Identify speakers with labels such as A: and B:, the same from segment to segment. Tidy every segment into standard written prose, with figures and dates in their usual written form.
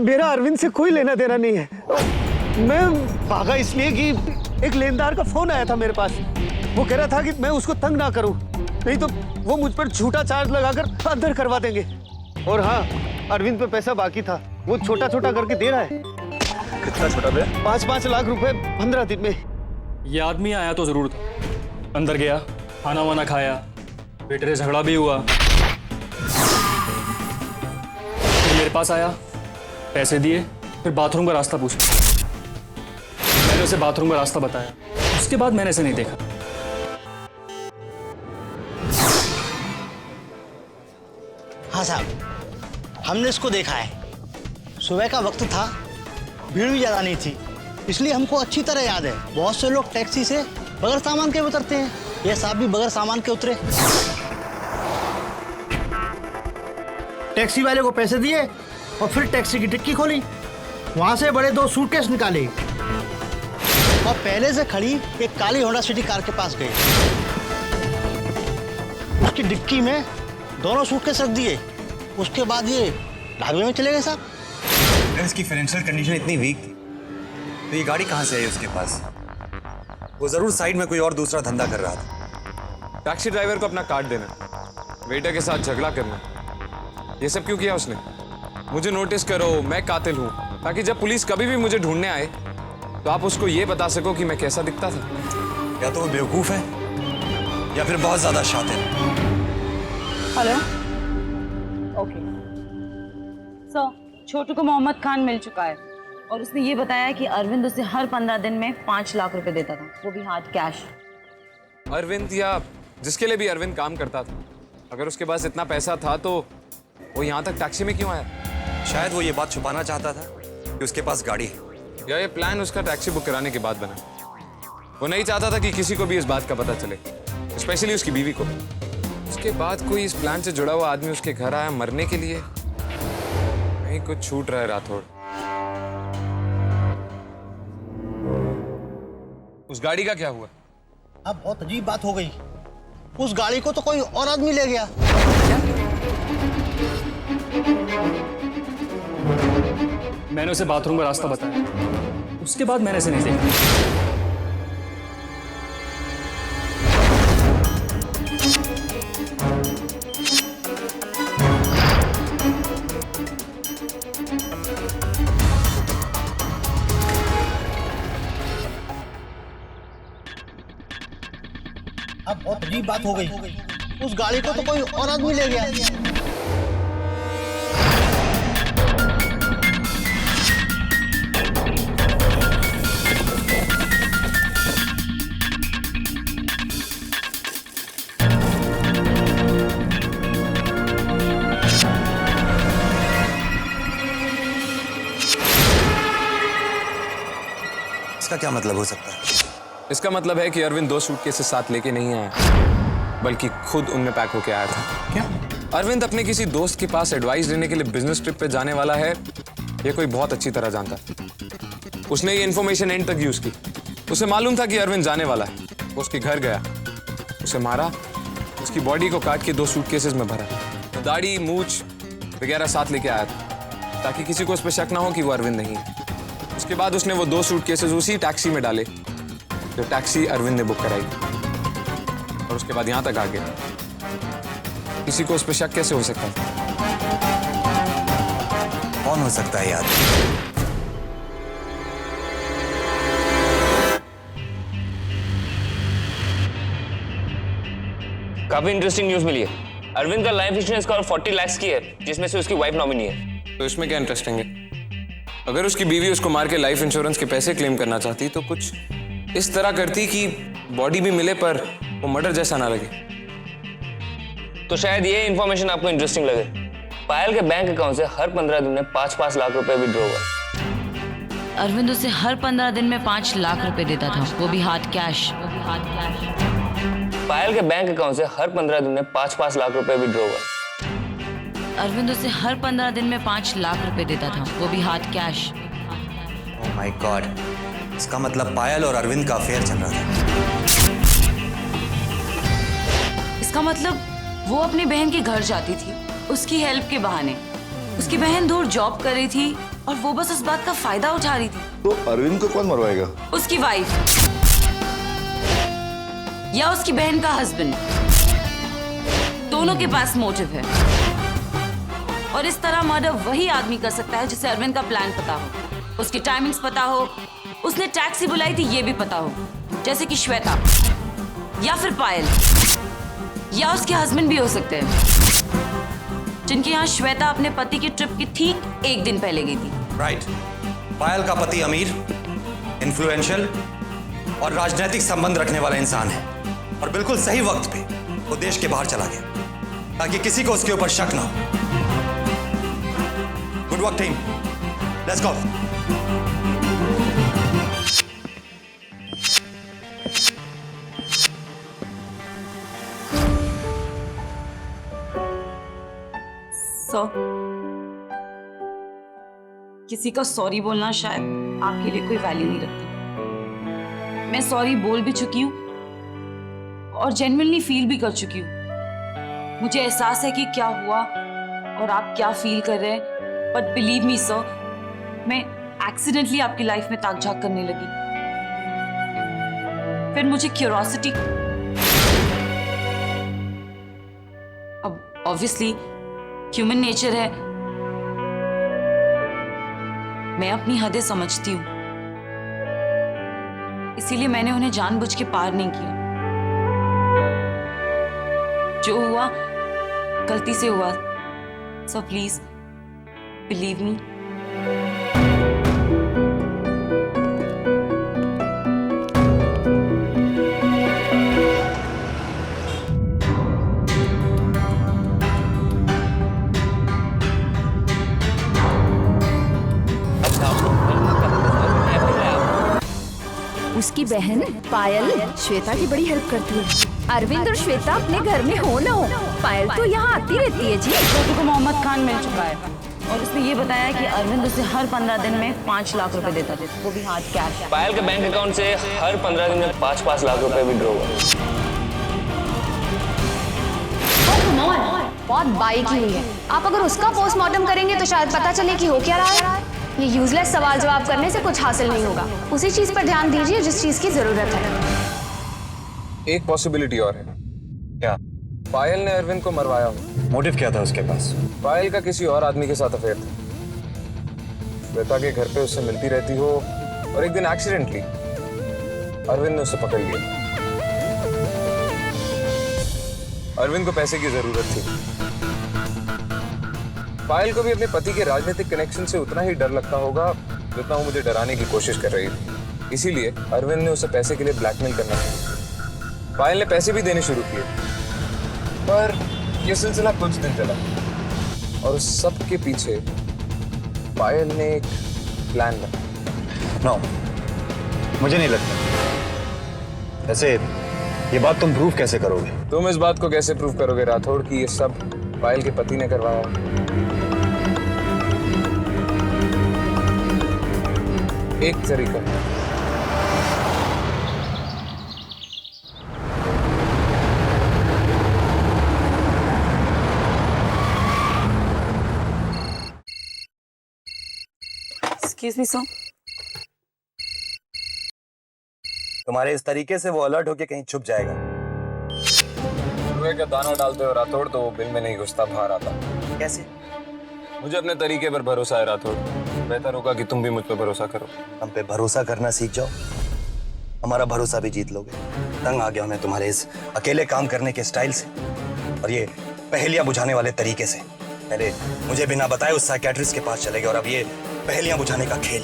A: मेरा अरविंद से कोई लेना देना नहीं है। मैं भागा इसलिए कि एक लेनदार का फोन आया था मेरे पास। वो कह रहा था कि मैं उसको तंग ना करूं, नहीं तो वो मुझ पर झूठा चार्ज लगाकर अंदर करवा देंगे। और हाँ, अरविंद पे पैसा बाकी था, वो छोटा छोटा करके दे रहा है।
B: कितना छोटा भैया?
A: 5-5 लाख रुपए 15 दिन में।
C: ये आदमी आया तो जरूर था, अंदर गया, खाना वाना खाया, बेटे से झगड़ा भी हुआ, फिर मेरे पास आया, पैसे दिए, फिर बाथरूम का रास्ता पूछा। मैंने उसे बाथरूम का रास्ता बताया, उसके बाद मैंने इसे नहीं देखा।
D: हाँ साहब, हमने इसको देखा है। सुबह का वक्त था, भीड़ भी ज़्यादा नहीं थी, इसलिए हमको अच्छी तरह याद है। बहुत से लोग टैक्सी से बगैर सामान के उतरते हैं, ये साहब भी बगैर सामान के उतरे। टैक्सी वाले को पैसे दिए और फिर टैक्सी की डिक्की खोली, वहाँ से बड़े 2 सूटकेस निकाले और पहले से खड़ी एक काली होंडा सिटी कार के पास गए। उसकी डिक्की में दोनों सूटकेस रख दिए। उसके बाद ये ढाबे में चले गए साहब।
B: इसकी फाइनेंशियल कंडीशन इतनी वीक थी तो ये गाड़ी कहाँ से आई उसके पास? वो जरूर साइड में कोई और दूसरा धंधा कर रहा था।
E: टैक्सी ड्राइवर को अपना कार्ड देना, वेटर के साथ झगड़ा करना, ये सब क्यों किया उसने? मुझे नोटिस करो, मैं कातिल हूँ, ताकि जब पुलिस कभी भी मुझे ढूंढने आए तो आप उसको ये बता सको कि मैं कैसा दिखता था।
B: या तो वो बेवकूफ है या फिर बहुत ज्यादा शातिर।
F: हेलो, ओके सर, छोटू को मोहम्मद खान मिल चुका है और उसने ये बताया कि अरविंद उसे हर 15 दिन में 5 लाख रुपए देता था, वो भी हार्ड कैश।
E: अरविंद या जिसके लिए भी अरविंद काम करता था, अगर उसके पास इतना पैसा था तो वो यहाँ तक टैक्सी में क्यों आया?
B: शायद वो ये बात छुपाना चाहता था कि उसके पास गाड़ी है,
E: या ये प्लान उसका टैक्सी बुक कराने के बाद बना। वो नहीं चाहता था कि किसी को भी इस बात का पता चले, स्पेशली उसकी बीवी को। उसके बाद कोई इस प्लान से जुड़ा हुआ आदमी उसके घर आया मरने के लिए। कहीं कुछ छूट रहा है राठौड़। उस गाड़ी का क्या हुआ?
D: अब बहुत अजीब बात हो गई। उस गाड़ी को तो कोई और आदमी ले गया।
C: मैंने उसे बाथरूम का रास्ता बताया, उसके बाद मैंने इसे नहीं देखा।
D: अब बहुत अजीब बात हो गई। उस गाड़ी को तो कोई और आदमी ले गया।
B: इसका क्या मतलब हो सकता है?
E: इसका मतलब है कि अरविंद 2 सूटकेसेस साथ लेके नहीं आया, बल्कि खुद उनमें पैक होके आया था।
B: क्या?
E: अरविंद अपने किसी दोस्त के पास एडवाइस लेने के लिए बिजनेस ट्रिप पे जाने वाला है, ये कोई बहुत अच्छी तरह जानता। उसने ये इन्फॉर्मेशन एंड तक यूज की। उसे मालूम था कि अरविंद जाने वाला है। वो उसके घर गया, उसे मारा, उसकी बॉडी को काट के 2 सूटकेसेस में भरा, दाढ़ी मूछ वगैरह साथ लेके आया था, ताकि किसी को उस पर शक ना हो कि वो अरविंद नहीं है। उसके बाद उसने वो 2 सूटकेसेस उसी टैक्सी में डाले जो टैक्सी अरविंद ने बुक कराई, और उसके बाद यहां तक आ गया। किसी को उस पर शक कैसे हो सकता है?
B: कौन हो सकता है यार?
G: काफी इंटरेस्टिंग न्यूज मिली है। अरविंद का लाइफ इंश्योरेंस कवर 40 लाख की है, जिसमें से उसकी वाइफ नॉमिनी है।
E: तो इसमें क्या इंटरेस्टिंग है? अगर उसकी बीवी उसको मार के लाइफ इंश्योरेंस के पैसे क्लेम करना चाहती तो कुछ इस तरह करती कि बॉडी भी मिले पर वो मर्डर जैसा ना लगे।
G: तो शायद ये इन्फॉर्मेशन आपको इंटरेस्टिंग लगे। पायल के बैंक अकाउंट से हर 15 दिन में 5-5 लाख रुपए विड्रॉ हुआ।
F: अरविंद उसे हर 15 दिन में 5 लाख रुपए देता था, वो भी हार्ड कैश।
G: पायल के बैंक अकाउंट से हर 15 दिन में 5-5 लाख रुपए विड्रॉ हुआ।
F: अरविंद उसे हर 15 दिन में 5 लाख रुपए देता था, वो भी hard cash.
B: Oh my God, इसका मतलब पायल और अरविंद का अफेयर चल रहा था।
F: इसका मतलब वो अपनी बहन के घर जाती थी उसकी हेल्प के बहाने। उसकी बहन दूर जॉब कर रही थी और वो बस उस बात का फायदा उठा रही थी।
H: तो अरविंद को कौन मरवाएगा?
F: उसकी वाइफ या उसकी बहन का हस्बैंड, दोनों के पास मोटिव है। और इस तरह मर्डर वही आदमी कर सकता है जिसे अरविंद का प्लान पता हो, उसकी टाइमिंग्स पता हो, उसने टैक्सी बुलाई थी ये भी पता हो, जैसे कि श्वेता या फिर पायल या उसके हस्बैंड भी हो सकते हैं, जिनके यहाँ श्वेता अपने पति की ट्रिप की ठीक एक दिन पहले गई थी।
B: राइट। पायल का पति अमीर, इन्फ्लुएंशियल और राजनीतिक संबंध रखने वाला इंसान है और बिल्कुल सही वक्त पे वो देश के बाहर चला गया ताकि किसी को उसके ऊपर शक ना हो। Good work team, let's go.
F: किसी का सॉरी बोलना शायद आपके लिए कोई वैल्यू नहीं रखता। मैं सॉरी बोल भी चुकी हूँ और जेन्युइनली फील भी कर चुकी हूँ। मुझे एहसास है कि क्या हुआ और आप क्या फील कर रहे हैं, बट बिलीव मी सर, मैं एक्सीडेंटली आपकी लाइफ में ताक झाक करने लगी। फिर मुझे क्यूरोसिटी, अब ऑब्वियसली ह्यूमन नेचर है, मैं अपनी हदें समझती हूं, इसीलिए मैंने उन्हें जानबूझ के पार नहीं किया। जो हुआ गलती से हुआ, सो प्लीज बिलीव मी।
I: उसकी बहन पायल श्वेता की बड़ी हेल्प करती है। अरविंद और श्वेता अपने घर में हो ना हो, पायल तो यहाँ आती रहती है जी।
F: छोटू को मोहम्मद खान मिल चुका है और उसने ये बताया कि अरविंद उसे हर 15 दिन में 5 लाख रुपए देता था, वो भी हाथ कैश।
G: पायल के बैंक अकाउंट से हर 15 दिन में 5-5 लाख रुपए विड्रॉ हुआ।
I: बहुत बाइक ही हुई है। आप अगर उसका पोस्टमार्टम करेंगे तो शायद पता चले कि हो क्या रहा है। ये यूजलेस सवाल जवाब करने से कुछ हासिल नहीं होगा। उसी चीज पर ध्यान दीजिए जिस चीज की जरूरत है।
E: एक पॉसिबिलिटी और है।
B: क्या?
E: पायल ने अरविंद को मरवाया हो।
B: मोटिव क्या था उसके पास?
E: पायल का किसी और आदमी के साथ अफेयर था। श्वेता के घर पे उससे मिलती रहती हो और एक दिन एक्सीडेंटली अरविंद ने उसे पकड़ लिया। अरविंद को पैसे की जरूरत थी। पायल को भी अपने पति के राजनीतिक कनेक्शन से उतना ही डर लगता होगा जितना वो मुझे डराने की कोशिश कर रही थी। इसीलिए अरविंद ने उसे पैसे के लिए ब्लैकमेल करना शुरू। पायल ने पैसे भी देने शुरू किए, पर यह सिलसिला कुछ दिन चला और उस सब के पीछे पायल ने एक प्लान बनाया।
B: नो, मुझे नहीं लगता। वैसे ये बात तुम प्रूव कैसे करोगे?
E: तुम इस बात को कैसे प्रूव करोगे राठौड़ कि ये सब पायल के पति ने करवाया? एक तरीका है।
F: Excuse me sir.
B: तुम्हारे इस तरीके से वो अलर्ट होके कहीं छुप जाएगा।
E: रुपए का दाना डालते हो राठौड़ तो वो बिल में नहीं घुसता, बाहर आता।
B: कैसे?
E: मुझे अपने तरीके पर भरोसा है राठौड़। बेहतर होगा कि तुम भी मुझ पर भरोसा करो।
B: हम पे भरोसा करना सीख जाओ, हमारा भरोसा भी जीत लोगे। तंग आ गया मैं तुम्हारे इस अकेले काम करने के स्टाइल से और ये पहेलियां बुझाने वाले तरीके से। पहले मुझे बिना बताए उस साइकियाट्रिस्ट के पास चले गए और अब ये पहेलियां बुझाने का खेल।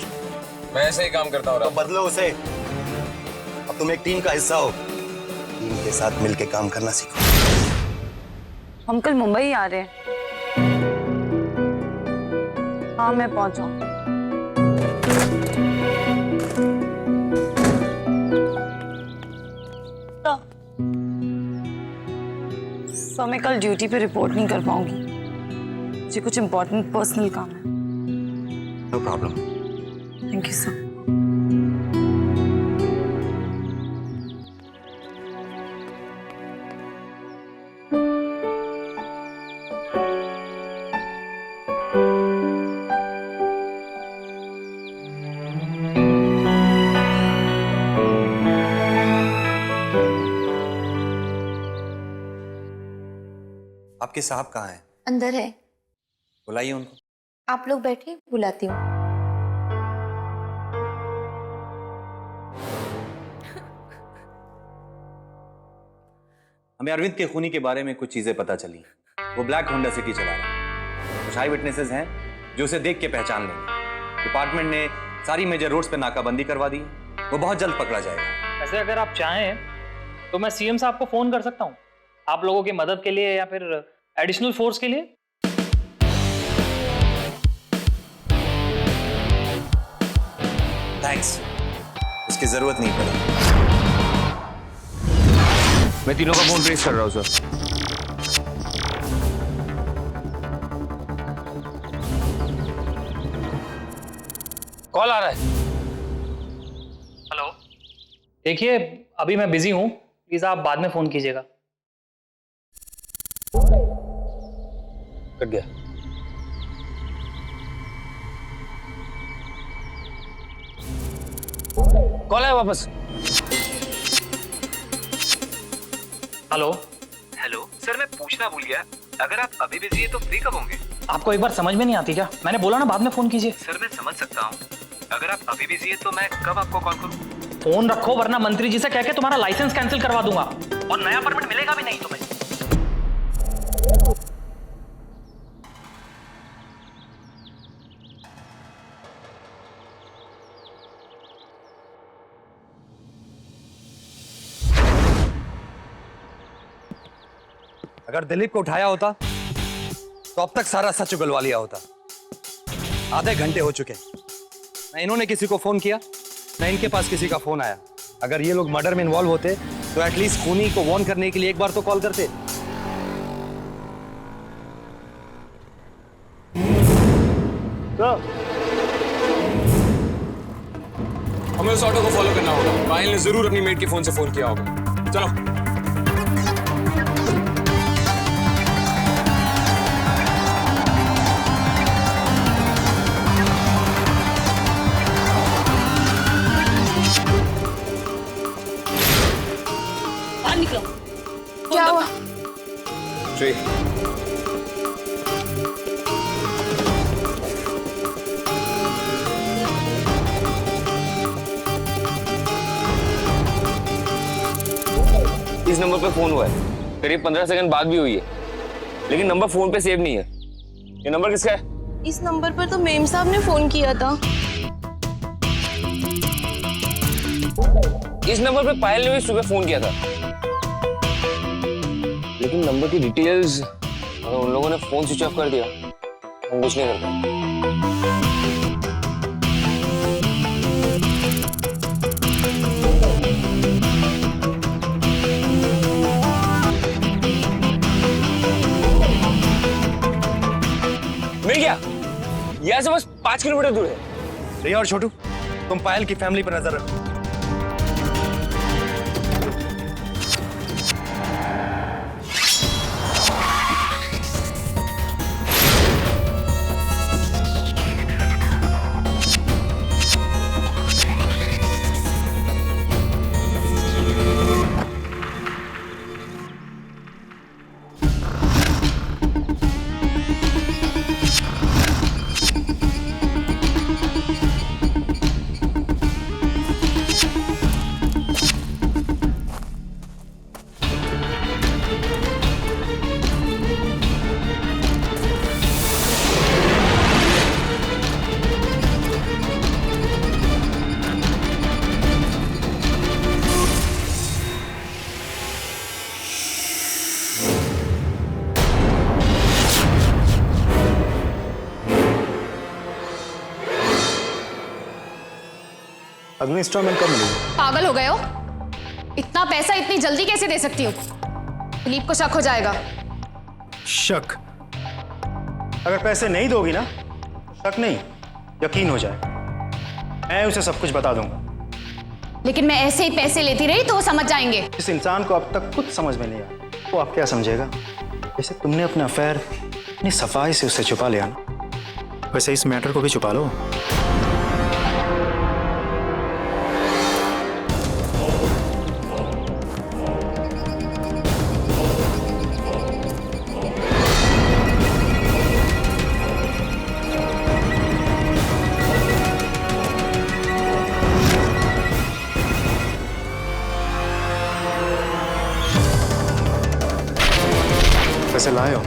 E: मैं ऐसे ही काम करता हूँ।
B: तो बदलो उसे। अब तुम एक टीम का हिस्सा हो, टीम के साथ मिलके काम करना सीखो।
F: हम कल मुंबई आ रहे हैं। हाँ मैं पहुंचा। तो मैं कल ड्यूटी पे रिपोर्ट नहीं कर पाऊंगी, मुझे कुछ इम्पोर्टेंट पर्सनल काम है।
B: No problem.
F: Thank you sir.
B: आपके साहब कहाँ हैं?
I: अंदर है।
B: बुलाइए उनको।
I: आप लोग बैठिए, बुलाती हूँ।
B: हमें अरविंद के खूनी के बारे में कुछ चीजें पता चली। वो ब्लैक होंडा सिटी चला रहा है। कुछ आई विटनेसेस हैं जो उसे देख के पहचान लेंगे। डिपार्टमेंट ने सारी मेजर रोड्स पे नाकाबंदी करवा दी है। वो बहुत जल्द पकड़ा जाएगा।
H: वैसे अगर आप चाहें तो मैं सीएम साहब को फोन कर सकता हूँ आप लोगों की मदद के लिए या फिर एडिशनल फोर्स के लिए।
B: थैंक्स, उसकी जरूरत नहीं पड़ी।
G: मैं तीनों का फोन ट्रेस कर रहा हूँ सर। कॉल आ रहा है।
H: हेलो, देखिए अभी मैं बिजी हूँ, प्लीज आप बाद में फोन कीजिएगा।
G: कट गया। कॉल आया वापस।
H: हेलो
J: हेलो सर, मैं पूछना भूल गया, अगर आप अभी बिजी है तो फ्री कब होंगे?
H: आपको एक बार समझ में नहीं आती क्या? मैंने बोला ना बाद में फोन कीजिए।
J: सर मैं समझ सकता हूँ, अगर आप अभी बिजी है तो मैं कब आपको कॉल करूँ?
H: फोन रखो वरना मंत्री जी से कह के तुम्हारा लाइसेंस कैंसिल करवा दूंगा और नया परमिट मिलेगा भी नहीं तुम्हें।
B: अगर दिलीप को उठाया होता तो अब तक सारा सच उगलवा लिया होता। आधे घंटे हो चुके, ना इन्होंने किसी को फोन किया, ना इनके पास किसी का फोन आया। अगर ये लोग मर्डर में इन्वॉल्व होते तो एटलीस्ट खूनी को वार्न करने के लिए एक बार तो कॉल करते।
E: हमें उस ऑटो को फॉलो करना होगा। पायल ने जरूर अपनी मेट के फोन से फोन किया होगा। चलो।
F: निकलो।
I: क्या हुआ?
E: श्री,
G: इस नंबर पे फोन हुआ है, करीब 15 सेकंड बाद भी हुई है, लेकिन नंबर फोन पे सेव नहीं है। ये नंबर किसका है?
K: इस नंबर पर तो मेम साहब ने फोन किया था।
G: इस नंबर पे पायल ने भी सुबह फोन किया था, लेकिन नंबर की डिटेल्स अगर उन लोगों ने फोन स्विच ऑफ कर दिया, हम कुछ नहीं कर पाए। मिल गया। यहाँ से बस 5 किलोमीटर दूर है।
B: रिया और छोटू, तुम पायल की फैमिली पर नजर रखो।
A: अगली इंस्टॉलमेंट कब मिलेगी?
I: पागल हो गए हो? इतना पैसा इतनी जल्दी कैसे दे सकती हूँ? दिलीप को शक हो जाएगा।
A: शक? अगर पैसे नहीं दोगी ना, शक नहीं, यकीन हो जाए। मैं उसे सब कुछ बता दूंगा।
I: लेकिन मैं ऐसे ही पैसे लेती रही तो वो समझ जाएंगे।
A: इस इंसान को अब तक कुछ समझ में नहीं आया, वो आप क्या समझेगा? जैसे तुमने अपना अफेयर इतनी सफाई से उससे छुपा लिया ना, वैसे इस मैटर को भी छुपा लो। पैसे लाए हो?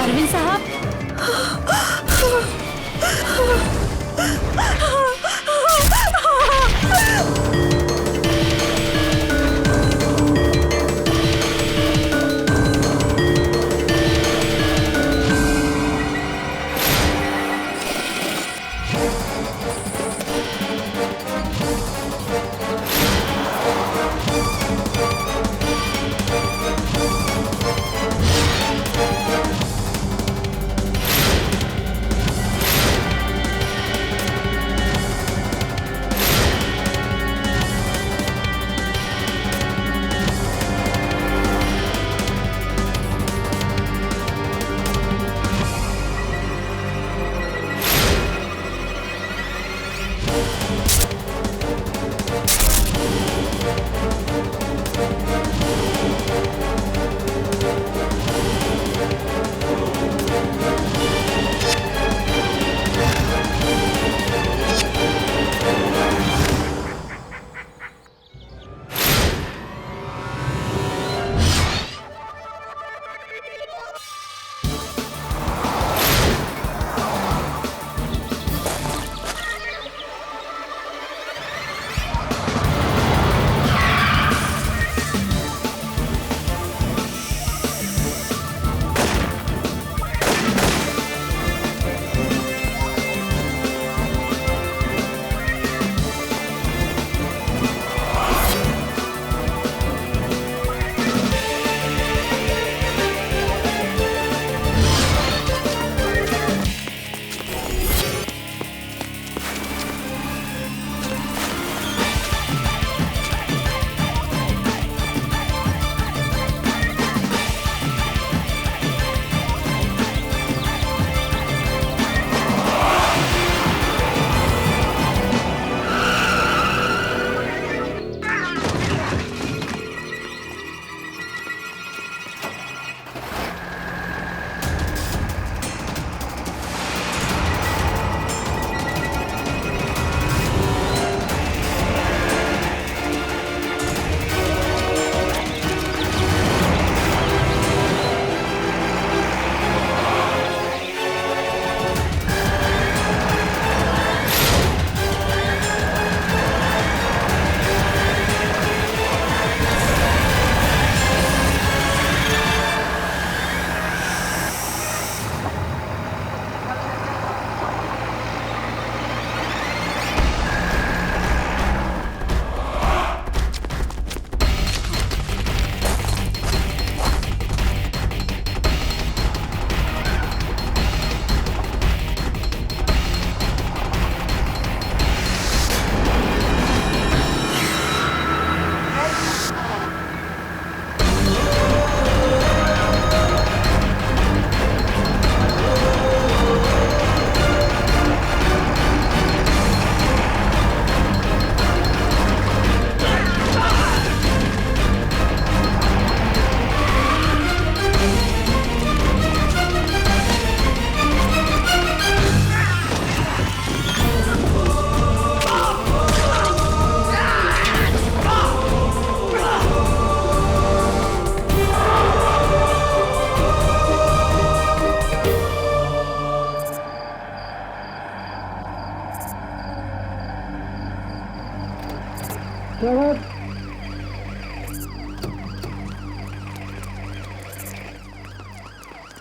I: अरविंद साहब,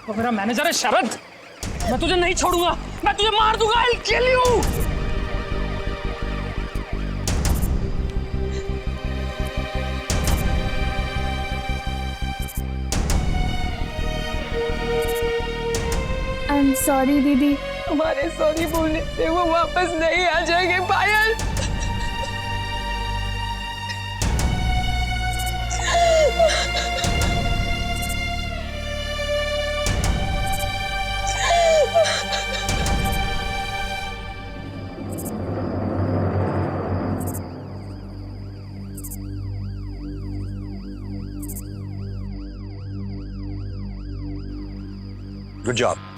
H: तो मेरा मैनेजर है शरद, मैं तुझे नहीं छोड़ूंगा, मैं तुझे मार दूंगा। I'll kill you।
I: I'm sorry दीदी।
K: हमारे सॉरी बोलने से वो वापस नहीं आ जाएंगे पायल।
B: Good job.